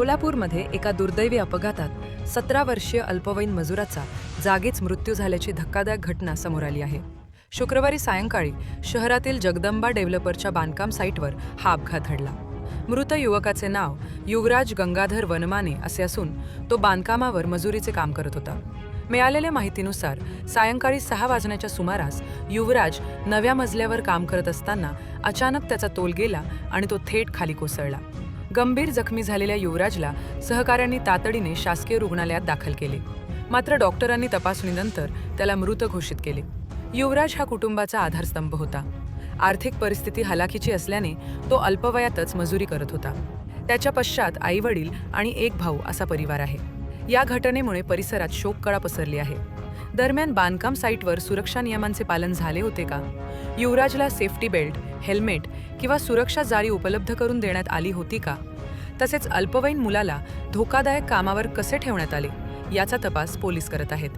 सोलापूरमध्ये एका दुर्दैवी अपघातात 17 वर्षीय अल्पवयीन मजुराचा जागीच मृत्यू झाल्याची धक्कादायक घटना समोर आली आहे. शुक्रवारी सायंकाळी शहरातील जगदंबा डेव्हलपरच्या बांधकाम साईटवर हा अपघात घडला. मृत युवकाचे नाव युवराज गंगाधर वनमाने असे असून तो बांधकामावर मजुरीचे काम करत होता. मिळालेल्या माहितीनुसार सायंकाळी 6 वाजण्याच्या सुमारास युवराज 9व्या मजल्यावर काम करत असताना अचानक त्याचा तोल गेला आणि तो थेट खाली कोसळला. गंभीर जखमी झालेल्या युवराजला सहकाऱ्यांनी तातडीने शासकीय रुग्णालयात दाखल केले. मात्र डॉक्टरांनी तपासणीनंतर त्याला मृत घोषित केले. युवराज हा कुटुंबाचा आधारस्तंभ होता. आर्थिक परिस्थिती हलाखीची असल्याने तो अल्पवयातच मजुरी करत होता. त्याच्या पश्चात आईवडील आणि एक भाऊ असा परिवार आहे. या घटनेमुळे परिसरात शोककळा पसरली आहे. दरम्यान बांधकाम साईटवर सुरक्षा नियमांचे पालन झाले होते का? युवराजला सेफ्टी बेल्ट, हेल्मेट किंवा सुरक्षा जाळी उपलब्ध करून देण्यात आली होती का? तसेच अल्पवयीन मुलाला धोकादायक कामावर कसे ठेवण्यात आले याचा तपास पोलीस करत आहेत.